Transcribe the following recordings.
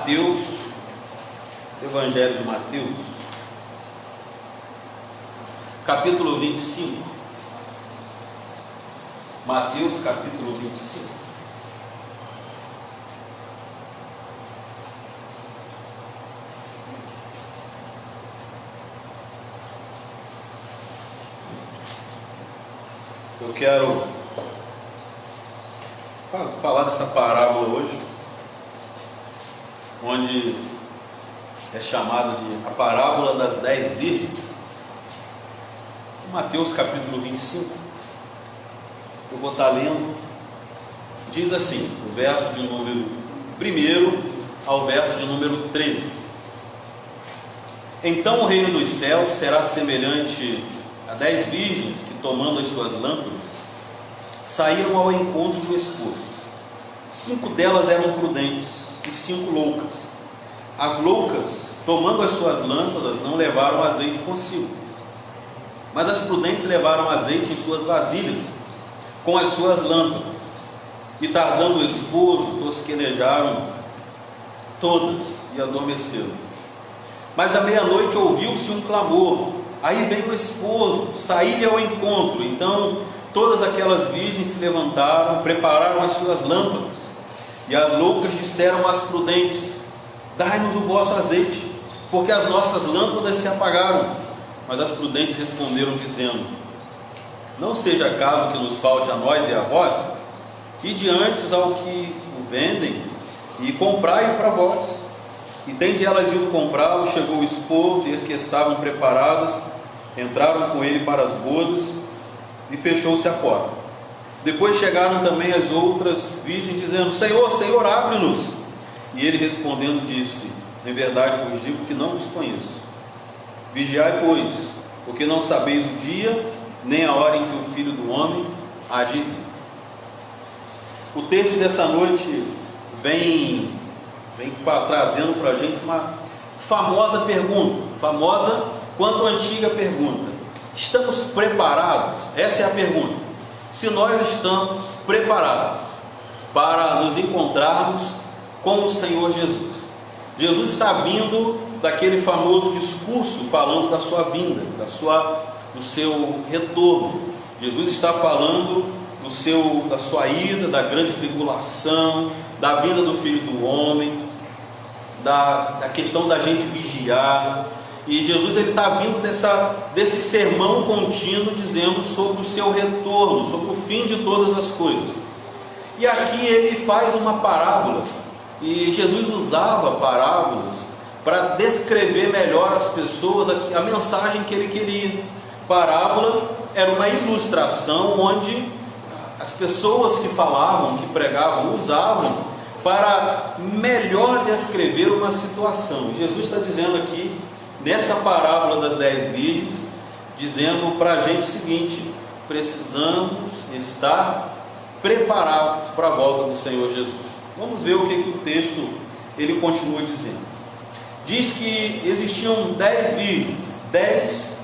Mateus, Evangelho de Mateus, capítulo 25. Mateus, capítulo 25. Eu quero falar dessa parábola hoje, onde é chamada de a parábola das 10 virgens. Mateus capítulo 25, eu vou estar lendo, diz assim, o verso de número 1 ao verso de número 13. Então o reino dos céus será semelhante a 10 virgens que, tomando as suas lâmpadas, saíram ao encontro do esposo. 5 delas eram prudentes e 5 loucas. As loucas, tomando as suas lâmpadas, não levaram azeite consigo, mas as prudentes levaram azeite em suas vasilhas com as suas lâmpadas. E tardando o esposo, tosquenejaram todas e adormeceram. Mas à meia-noite ouviu-se um clamor. Aí veio o esposo, saí-lhe ao encontro. Então todas aquelas virgens se levantaram, prepararam as suas lâmpadas. E as loucas disseram às prudentes: dai-nos o vosso azeite, porque as nossas lâmpadas se apagaram. Mas as prudentes responderam, dizendo: não seja caso que nos falte a nós e a vós, e diante ao que o vendem, e comprai-o para vós. E tende elas ido comprá-lo, chegou o esposo, e as que estavam preparadas entraram com ele para as bodas, e fechou-se a porta. Depois chegaram também as outras virgens, dizendo: Senhor, Senhor, abre-nos. E ele respondendo disse: em verdade vos digo que não vos conheço. Vigiai, pois, porque não sabeis o dia, nem a hora em que o Filho do Homem há de vir. O texto dessa noite vem trazendo para a gente uma famosa pergunta, famosa quanto antiga pergunta: estamos preparados? Essa é a pergunta. Se nós estamos preparados para nos encontrarmos com o Senhor Jesus. Jesus está vindo daquele famoso discurso falando da sua vinda, do seu retorno. Jesus está falando da sua ida, da grande tribulação, da vinda do Filho do Homem, da questão da gente vigiar. E Jesus está vindo desse sermão contínuo dizendo sobre o seu retorno, sobre o fim de todas as coisas. E aqui ele faz uma parábola, e Jesus usava parábolas para descrever melhor às pessoas a mensagem que ele queria. Parábola era uma ilustração onde as pessoas que falavam, que pregavam, usavam para melhor descrever uma situação. E Jesus está dizendo aqui, nessa parábola das 10 virgens, dizendo para a gente o seguinte: precisamos estar preparados para a volta do Senhor Jesus. Vamos ver o que o texto ele continua dizendo. Diz que existiam 10 virgens, 10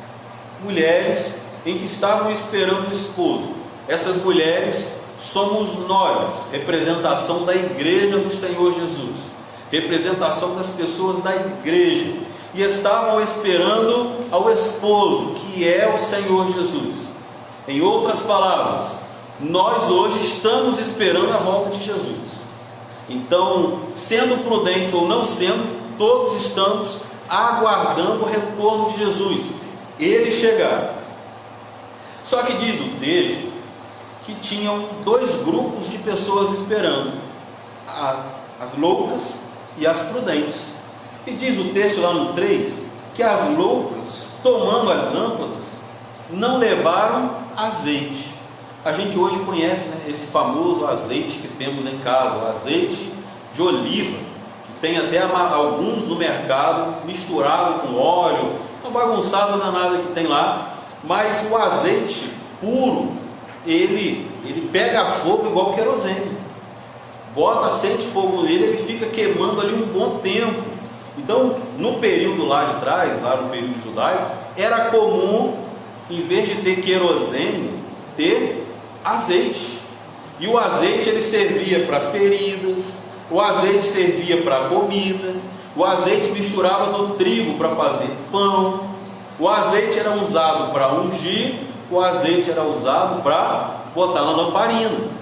mulheres em que estavam esperando o esposo. Essas mulheres somos nós, representação da igreja do Senhor Jesus, representação das pessoas da igreja, e estavam esperando ao esposo, que é o Senhor Jesus. Em outras palavras, nós hoje estamos esperando a volta de Jesus. Então, sendo prudente ou não sendo, todos estamos aguardando o retorno de Jesus, ele chegar. Só que diz o texto que tinham 2 grupos de pessoas esperando: as loucas e as prudentes. E diz o texto lá no 3 que as loucas, tomando as lâmpadas, não levaram azeite. A gente hoje conhece, né, esse famoso azeite que temos em casa, o azeite de oliva, que tem até alguns no mercado misturado com óleo, uma bagunçada danada que tem lá. Mas o azeite puro, ele pega fogo igual querosene. Bota, acende fogo nele, ele fica queimando ali um bom tempo. Então, no período lá de trás, lá no período judaico, era comum, em vez de ter querosene, ter azeite. E o azeite ele servia para feridas, o azeite servia para comida, o azeite misturava no trigo para fazer pão, o azeite era usado para ungir, o azeite era usado para botar na lamparina.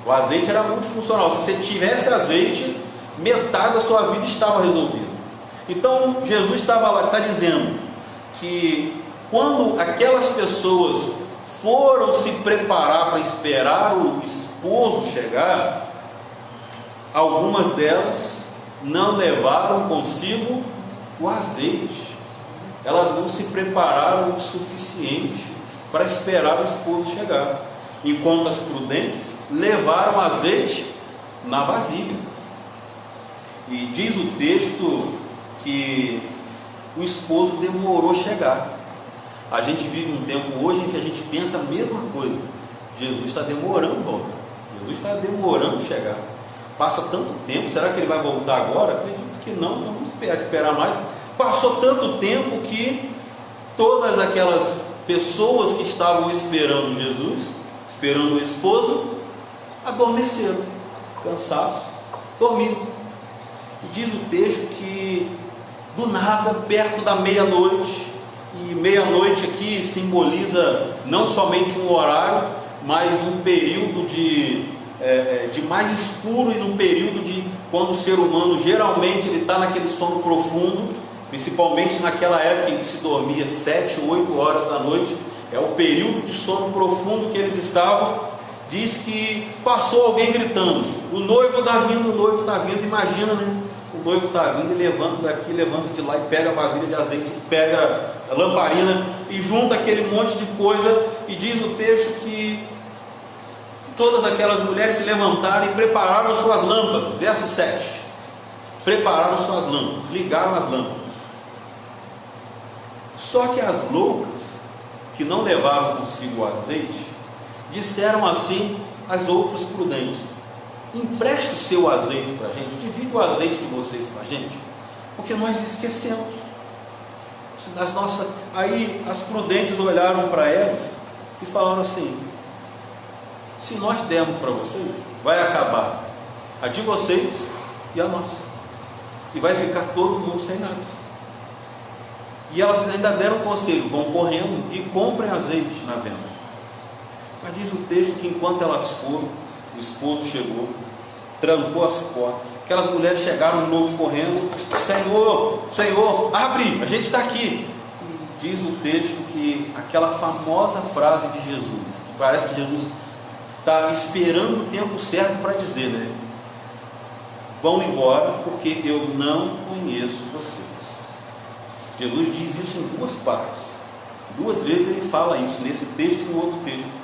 O azeite era multifuncional. Se você tivesse azeite, metade da sua vida estava resolvida. Então Jesus estava lá, está dizendo que quando aquelas pessoas foram se preparar para esperar o esposo chegar, algumas delas não levaram consigo o azeite. Elas não se prepararam o suficiente para esperar o esposo chegar, enquanto as prudentes levaram azeite na vasilha. E diz o texto que o esposo demorou a chegar. A gente vive um tempo hoje em que a gente pensa a mesma coisa. Jesus está demorando a voltar. Jesus está demorando a chegar. Passa tanto tempo, será que ele vai voltar agora? Acredito que não, então vamos esperar mais. Passou tanto tempo que todas aquelas pessoas que estavam esperando Jesus, esperando o esposo, adormeceram, cansados, dormiram. E diz o texto que do nada, perto da meia-noite, e meia-noite aqui simboliza não somente um horário, mas um período de mais escuro, e num período de quando o ser humano geralmente ele está naquele sono profundo, principalmente naquela época em que se dormia 7 ou 8 horas da noite, é o período de sono profundo que eles estavam. Diz que passou alguém gritando: o noivo está vindo, o noivo está vindo. Imagina, né? O noivo está vindo e levanta daqui, levanta de lá, e pega a vasilha de azeite, pega a lamparina e junta aquele monte de coisa. E diz o texto que todas aquelas mulheres se levantaram e prepararam suas lâmpadas. Verso 7. Prepararam suas lâmpadas, ligaram as lâmpadas. Só que as loucas, que não levaram consigo o azeite, disseram assim às outras prudentes: empreste o seu azeite para a gente, divida o azeite de vocês para a gente, porque nós esquecemos. Aí as prudentes olharam para elas e falaram assim: se nós dermos para vocês, vai acabar a de vocês e a nossa, e vai ficar todo mundo sem nada. E elas ainda deram conselho: vão correndo e comprem azeite na venda. Mas diz o texto que enquanto elas foram, o esposo chegou, trancou as portas. Aquelas mulheres chegaram de novo correndo: Senhor, Senhor, abre, a gente está aqui. E diz o texto que aquela famosa frase de Jesus, que parece que Jesus está esperando o tempo certo para dizer, né? Vão embora, porque eu não conheço vocês. Jesus diz isso em duas partes. Duas vezes ele fala isso, nesse texto e no outro texto.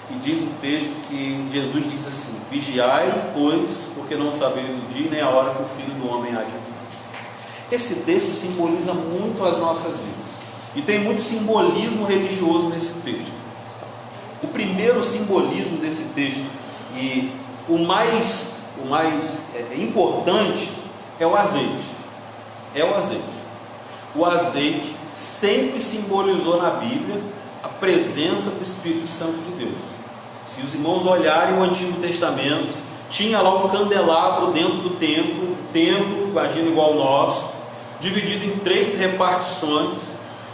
E diz o texto que Jesus diz assim: vigiai, pois, porque não sabeis o dia nem a hora que o Filho do Homem há de vir. Esse texto simboliza muito as nossas vidas, e tem muito simbolismo religioso nesse texto. O primeiro simbolismo desse texto, e o mais importante, é o azeite. É o azeite. O azeite sempre simbolizou na Bíblia a presença do Espírito Santo de Deus. Se os irmãos olharem o Antigo Testamento, tinha lá um candelabro dentro do templo, o templo, imagina, igual ao nosso, dividido em 3 repartições.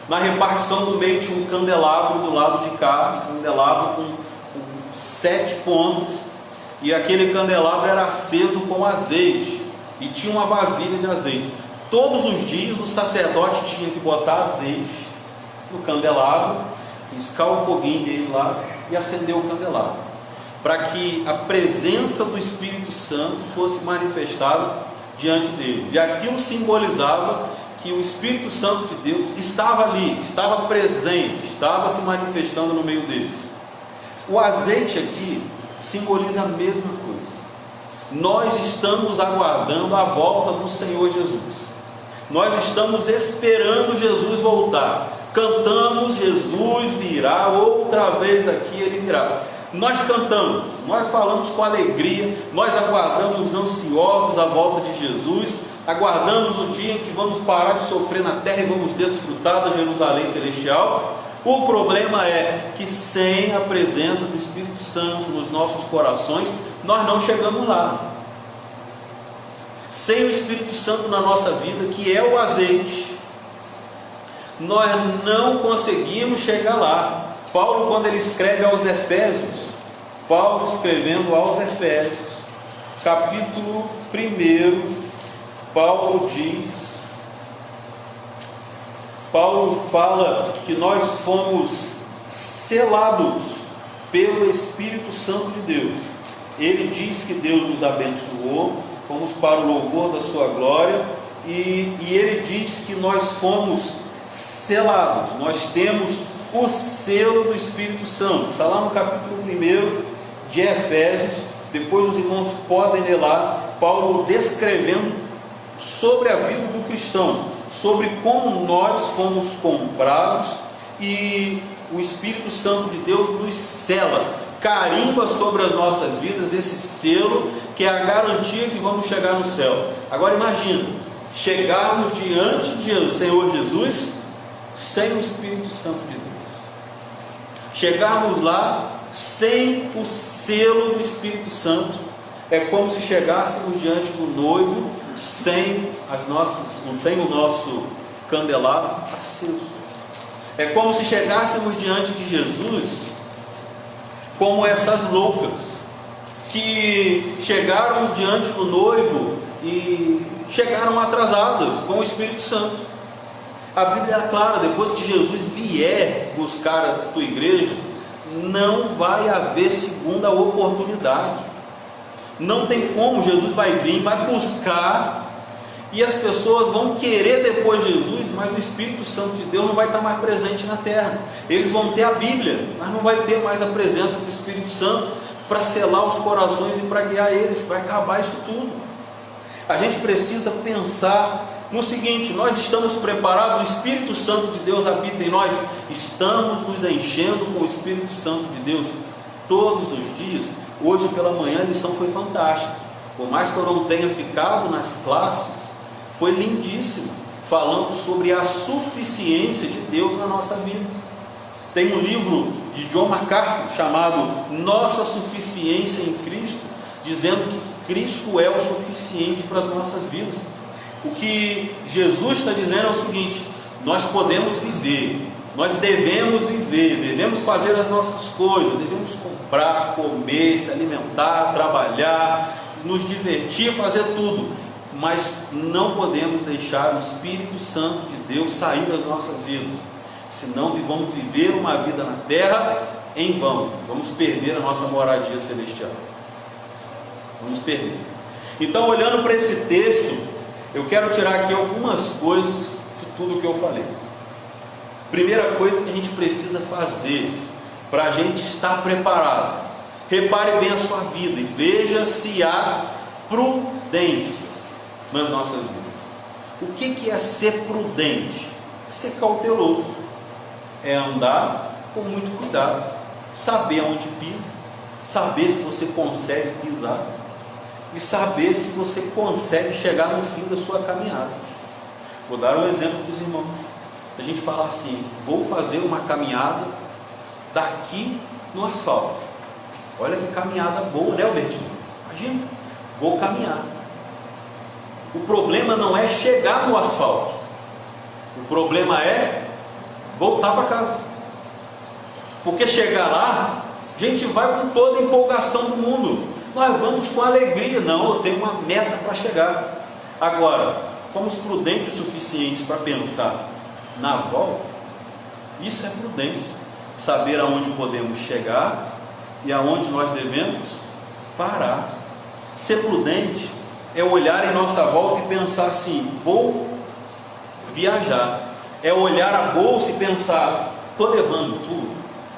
Na repartição do meio tinha um candelabro do lado de cá, um candelabro com 7 pontas, e aquele candelabro era aceso com azeite, e tinha uma vasilha de azeite. Todos os dias o sacerdote tinha que botar azeite no candelabro, riscar o foguinho dele lá e acender o candelabro, para que a presença do Espírito Santo fosse manifestada diante deles. E aquilo simbolizava que o Espírito Santo de Deus estava ali, estava presente, estava se manifestando no meio deles. O azeite aqui simboliza a mesma coisa. Nós estamos aguardando a volta do Senhor Jesus. Nós estamos esperando Jesus voltar. Cantamos: Jesus virá, outra vez aqui ele virá. Nós cantamos, nós falamos com alegria, nós aguardamos ansiosos a volta de Jesus, aguardamos o dia em que vamos parar de sofrer na terra e vamos desfrutar da Jerusalém celestial. O problema é que sem a presença do Espírito Santo nos nossos corações, nós não chegamos lá. sem o Espírito Santo na nossa vida, que é o azeite, nós não conseguimos chegar lá. Paulo, quando ele escreve aos Efésios, Paulo escrevendo aos Efésios, capítulo 1, Paulo fala que nós fomos selados pelo Espírito Santo de Deus. Ele diz que Deus nos abençoou, fomos para o louvor da sua glória, e ele diz que nós fomos selados, nós temos o selo do Espírito Santo. Está lá no capítulo 1 de Efésios. Depois os irmãos podem ler lá, Paulo descrevendo sobre a vida do cristão, sobre como nós fomos comprados, e o Espírito Santo de Deus nos sela, carimba sobre as nossas vidas esse selo, que é a garantia que vamos chegar no céu. Agora imagina, chegarmos diante de Senhor Jesus sem o Espírito Santo de Deus, chegarmos lá sem o selo do Espírito Santo, é como se chegássemos diante do noivo sem o nosso candelabro aceso. É como se chegássemos diante de Jesus como essas loucas que chegaram diante do noivo e chegaram atrasadas com o Espírito Santo. A Bíblia é clara: depois que Jesus vier buscar a tua igreja, não vai haver segunda oportunidade. Não tem como. Jesus vai vir, vai buscar, e as pessoas vão querer depois Jesus, mas o Espírito Santo de Deus não vai estar mais presente na terra. Eles vão ter a Bíblia, mas não vai ter mais a presença do Espírito Santo para selar os corações e para guiar eles. Vai acabar isso tudo. A gente precisa pensar no seguinte: nós estamos preparados, o Espírito Santo de Deus habita em nós, estamos nos enchendo com o Espírito Santo de Deus todos os dias. Hoje pela manhã a lição foi fantástica, por mais que eu não tenha ficado nas classes, foi lindíssima, falando sobre a suficiência de Deus na nossa vida. Tem um livro de John MacArthur chamado Nossa Suficiência em Cristo, dizendo que Cristo é o suficiente para as nossas vidas. O que Jesus está dizendo é o seguinte: nós podemos viver, nós devemos viver, devemos fazer as nossas coisas, devemos comprar, comer, se alimentar, trabalhar, nos divertir, fazer tudo, mas não podemos deixar o Espírito Santo de Deus sair das nossas vidas, senão vamos viver uma vida na terra em vão, vamos perder a nossa moradia celestial, vamos perder. Então, olhando para esse texto, eu quero tirar aqui algumas coisas de tudo que eu falei. Primeira coisa que a gente precisa fazer para a gente estar preparado: repare bem a sua vida e veja se há prudência nas nossas vidas. O que é ser prudente? É ser cauteloso, é andar com muito cuidado, saber aonde pisa, saber se você consegue pisar e saber se você consegue chegar no fim da sua caminhada. Vou dar um exemplo para os irmãos. A gente fala assim: vou fazer uma caminhada daqui no asfalto. Olha que caminhada boa, né, Albertinho? Imagina, vou caminhar. O problema não é chegar no asfalto, o problema é voltar para casa. Porque chegar lá, a gente vai com toda a empolgação do mundo, nós vamos com alegria. Não, eu tenho uma meta para chegar. Agora, fomos prudentes o suficiente para pensar na volta? Isso é prudência, saber aonde podemos chegar e aonde nós devemos parar. Ser prudente é olhar em nossa volta e pensar assim: vou viajar. É olhar a bolsa e pensar: estou levando tudo,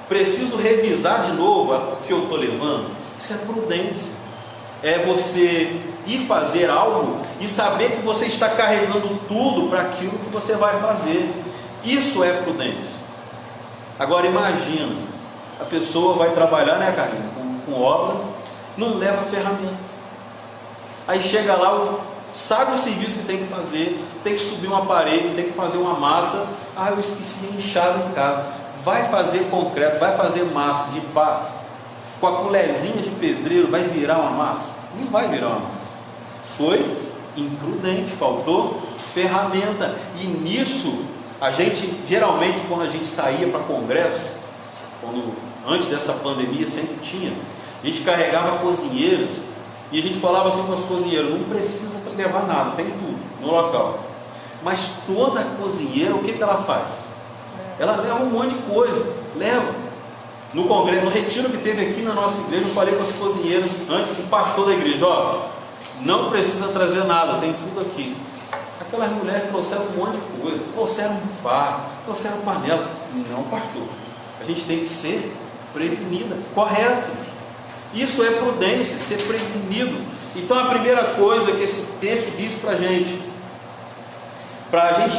preciso revisar de novo o que eu estou levando. Isso é prudência. É você ir fazer algo e saber que você está carregando tudo para aquilo que você vai fazer. Isso é prudência. Agora imagina, a pessoa vai trabalhar, né, Carlinhos, com obra, não leva ferramenta. Aí chega lá, sabe o serviço que tem que fazer, tem que subir uma parede, tem que fazer uma massa. Ah, eu esqueci a enxada em casa. Vai fazer concreto, vai fazer massa de pá, com a colherzinha de pedreiro, vai virar uma massa? Não vai virar uma massa. Foi imprudente, faltou ferramenta. E nisso, a gente, geralmente, quando a gente saía para congresso, antes dessa pandemia sempre tinha, a gente carregava cozinheiros e a gente falava assim para os cozinheiros: não precisa levar nada, tem tudo no local. Mas toda cozinheira, o que ela faz? Ela leva um monte de coisa, leva. No congresso, no retiro que teve aqui na nossa igreja, eu falei com as cozinheiras, antes, o pastor da igreja: ó, não precisa trazer nada, tem tudo aqui. Aquelas mulheres trouxeram um monte de coisa, trouxeram pá, trouxeram panela. Não, pastor, a gente tem que ser prevenida, correto. Isso é prudência, ser prevenido. Então a primeira coisa que esse texto diz para a gente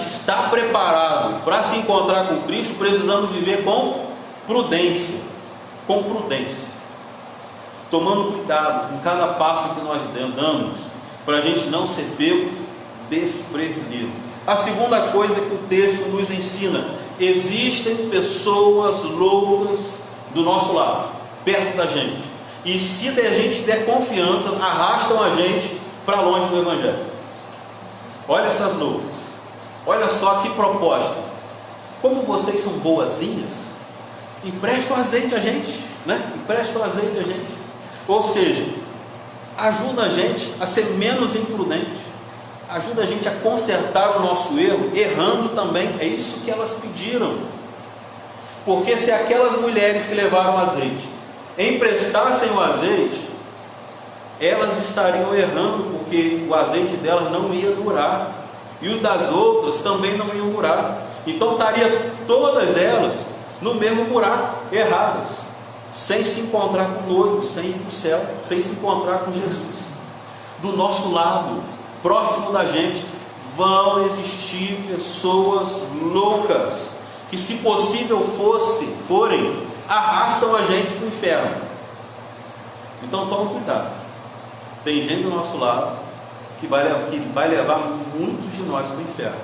estar preparado para se encontrar com Cristo, precisamos viver com prudência, tomando cuidado em cada passo que nós damos, para a gente não ser pego desprevenido. A segunda coisa que o texto nos ensina: existem pessoas loucas do nosso lado, perto da gente, e se a gente der confiança, arrastam a gente para longe do Evangelho. Olha essas loucas, olha só que proposta. Como vocês são boazinhas, emprestam azeite a gente, né? Emprestam azeite a gente. Ou seja, ajuda a gente a ser menos imprudente, ajuda a gente a consertar o nosso erro, errando também. É isso que elas pediram. Porque se aquelas mulheres que levaram azeite emprestassem o azeite, elas estariam errando, porque o azeite delas não ia durar, e os das outras também não iam durar. Então estaria todas elas no mesmo buraco, erradas, sem se encontrar com o noivo, sem ir para o céu, sem se encontrar com Jesus. Do nosso lado, próximo da gente, vão existir pessoas loucas, que, se possível forem, arrastam a gente para o inferno. Então toma cuidado. Tem gente do nosso lado que vai levar muitos de nós para o inferno,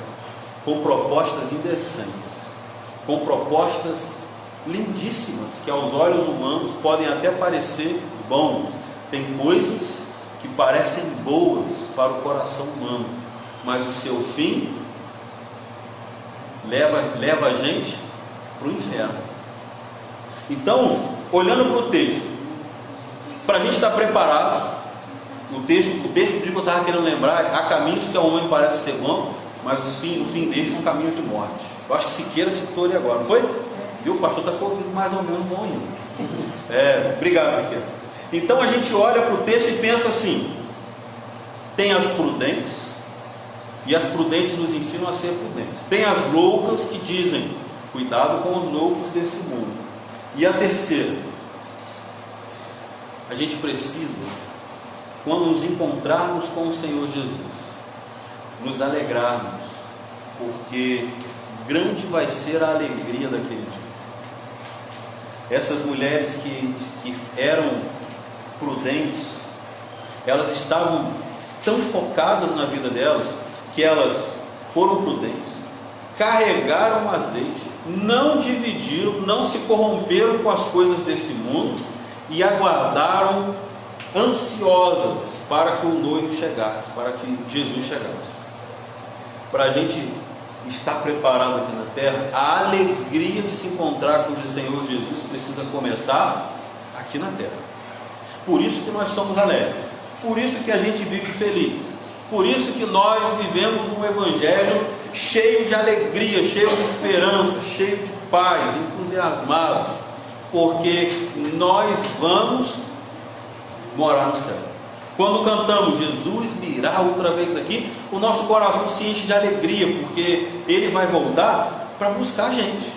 com propostas indecentes, com propostas lindíssimas, que aos olhos humanos podem até parecer bom. Tem coisas que parecem boas para o coração humano, mas o seu fim leva a gente para o inferno. Então, olhando para o texto, para a gente estar preparado, o texto bíblico eu estava querendo lembrar: há caminhos que ao homem parece ser bom, mas o fim deles são caminhos de morte. Eu acho que Siqueira citou ali agora, não foi? Viu? O pastor está com o ouvido mais ou menos bom ainda. Obrigado, Siqueira. Então a gente olha para o texto e pensa assim: tem as prudentes, e as prudentes nos ensinam a ser prudentes. Tem as loucas que dizem: cuidado com os loucos desse mundo. E a terceira, a gente precisa, quando nos encontrarmos com o Senhor Jesus, nos alegrarmos, porque grande vai ser a alegria daquele dia. Essas mulheres que eram prudentes, elas estavam tão focadas na vida delas, que elas foram prudentes, carregaram o azeite, não dividiram, não se corromperam com as coisas desse mundo, e aguardaram ansiosas para que o noivo chegasse, para que Jesus chegasse. Para a gente estar preparado aqui na terra, a alegria de se encontrar com o Senhor Jesus precisa começar aqui na terra. Por isso que nós somos alegres, por isso que a gente vive feliz, por isso que nós vivemos um evangelho cheio de alegria, cheio de esperança, cheio de paz, entusiasmados, porque nós vamos morar no céu. Quando cantamos Jesus virá outra vez aqui, o nosso coração se enche de alegria, porque Ele vai voltar para buscar a gente.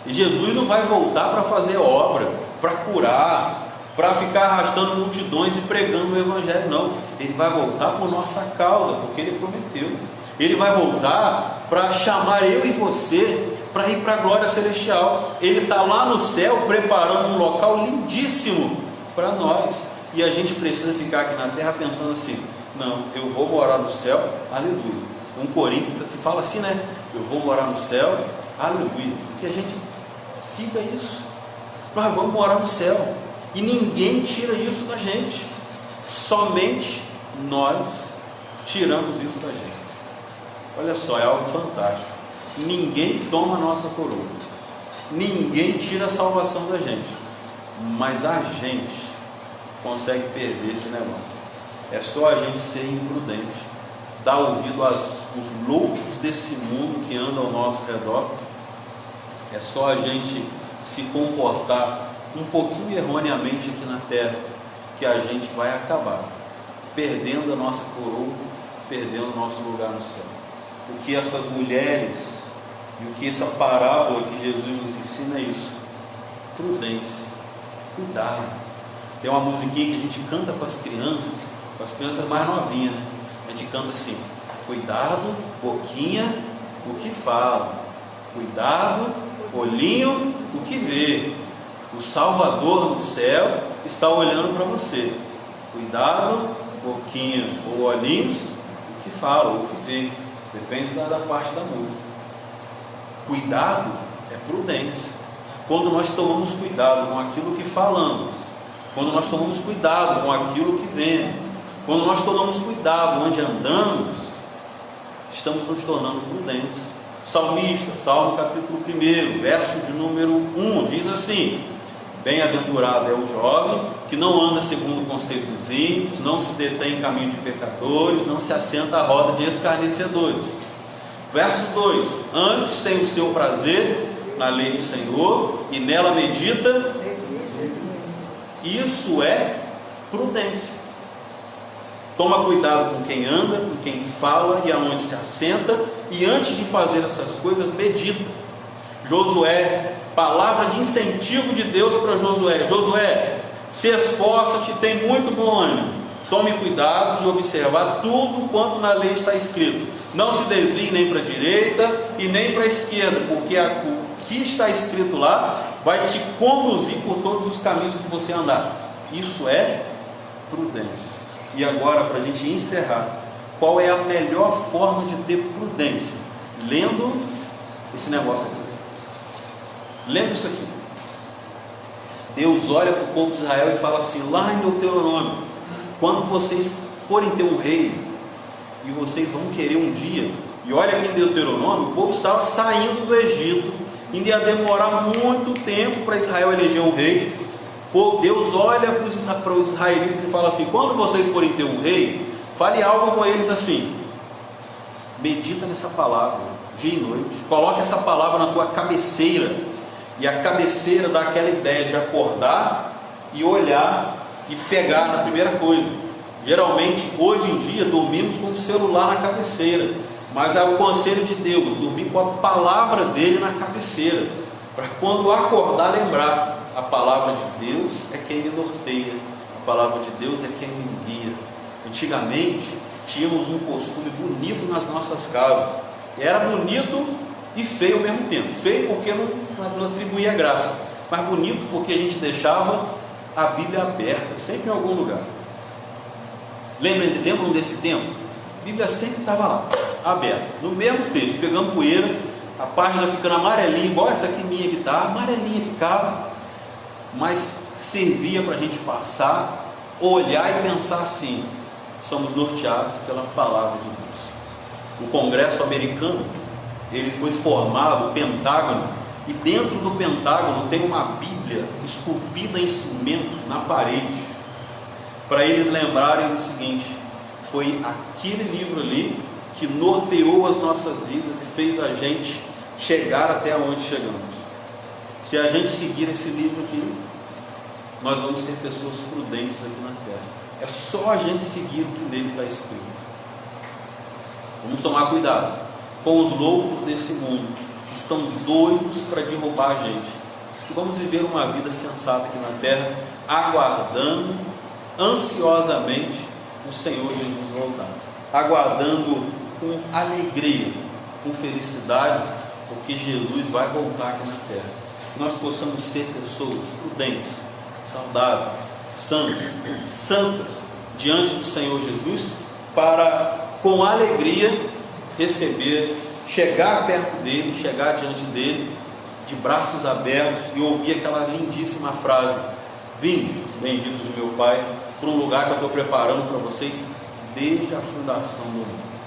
E Jesus não vai voltar para fazer obra, para curar, para ficar arrastando multidões e pregando o Evangelho, não. Ele vai voltar por nossa causa, porque Ele prometeu. Ele vai voltar para chamar eu e você para ir para a glória celestial. Ele está lá no céu preparando um local lindíssimo para nós. E a gente precisa ficar aqui na terra pensando assim: não, eu vou morar no céu, aleluia. Um corinho que fala assim, né? Eu vou morar no céu, aleluia. Que a gente siga isso. Nós vamos morar no céu, e ninguém tira isso da gente, somente nós tiramos isso da gente. Olha só, é algo fantástico. Ninguém toma a nossa coroa, ninguém tira a salvação da gente, mas a gente consegue perder esse negócio. É só a gente ser imprudente, dar ouvido aos loucos desse mundo que andam ao nosso redor. É só a gente se comportar um pouquinho erroneamente aqui na terra, que a gente vai acabar perdendo a nossa coroa, perdendo o nosso lugar no céu. O que essas mulheres e o que essa parábola que Jesus nos ensina é isso: prudência, cuidado. Tem uma musiquinha que a gente canta com as crianças mais novinhas, né? A gente canta assim: cuidado, boquinha, o que fala, cuidado, olhinho, o que vê, o Salvador no céu está olhando para você. Cuidado, boquinha ou olhinhos, o que fala, o que vê, depende da parte da música. Cuidado é prudência. Quando nós tomamos cuidado com aquilo que falamos, quando nós tomamos cuidado com aquilo que vemos, quando nós tomamos cuidado onde andamos, estamos nos tornando prudentes. Salmista, Salmo capítulo 1, verso de número 1, diz assim: bem-aventurado é o jovem que não anda segundo o conselho dos ímpios, não se detém em caminho de pecadores, não se assenta à roda de escarnecedores. Verso 2: antes tem o seu prazer na lei do Senhor, e nela medita. Isso é prudência. Toma cuidado com quem anda, com quem fala e aonde se assenta, e antes de fazer essas coisas, medita. Josué, palavra de incentivo de Deus para Josué: Josué, se esforça-te, tem muito bom ânimo, tome cuidado de observar tudo quanto na lei está escrito, não se desvie nem para a direita e nem para a esquerda, porque o que está escrito lá vai te conduzir por todos os caminhos que você andar. Isso é prudência. E agora, para a gente encerrar, qual é a melhor forma de ter prudência? Lendo esse negócio aqui. Lendo isso aqui. Deus olha para o povo de Israel e fala assim, lá em Deuteronômio: quando vocês forem ter um rei, e vocês vão querer um dia, e olha aqui em Deuteronômio, o povo estava saindo do Egito, ainda ia demorar muito tempo para Israel eleger um rei. Deus olha para os israelitas e fala assim: quando vocês forem ter um rei, fale algo com eles assim, medita nessa palavra dia e noite, coloque essa palavra na tua cabeceira. E a cabeceira dá aquela ideia de acordar e olhar e pegar na primeira coisa. Geralmente, hoje em dia, dormimos com o celular na cabeceira, mas é o conselho de Deus, dormir com a palavra dele na cabeceira, para quando acordar lembrar. A palavra de Deus é quem me norteia, a palavra de Deus é quem me guia. Antigamente, tínhamos um costume bonito nas nossas casas, era bonito e feio ao mesmo tempo. Feio porque não atribuía graça, mas bonito porque a gente deixava a Bíblia aberta, sempre em algum lugar. Lembram desse tempo? A Bíblia sempre estava lá, aberta, no mesmo texto, pegando poeira, a página ficando amarelinha, igual essa aqui minha que está, amarelinha ficava, mas servia para a gente passar, olhar e pensar assim: somos norteados pela palavra de Deus. O Congresso americano, ele foi formado, o Pentágono, e dentro do Pentágono tem uma Bíblia esculpida em cimento na parede, para eles lembrarem do seguinte: foi aquele livro ali que norteou as nossas vidas e fez a gente chegar até onde chegamos. Se a gente seguir esse livro aqui, nós vamos ser pessoas prudentes aqui na terra. É só a gente seguir o que nele está escrito. Vamos tomar cuidado com os loucos desse mundo, que estão doidos para derrubar a gente. E vamos viver uma vida sensata aqui na terra, aguardando ansiosamente o Senhor Jesus voltar, aguardando com alegria, com felicidade, porque Jesus vai voltar aqui na terra. Nós possamos ser pessoas prudentes, saudáveis, santas diante do Senhor Jesus, para com alegria receber, chegar perto dele, chegar diante dele de braços abertos e ouvir aquela lindíssima frase: vinde, benditos de meu Pai, para um lugar que eu estou preparando para vocês desde a fundação do mundo.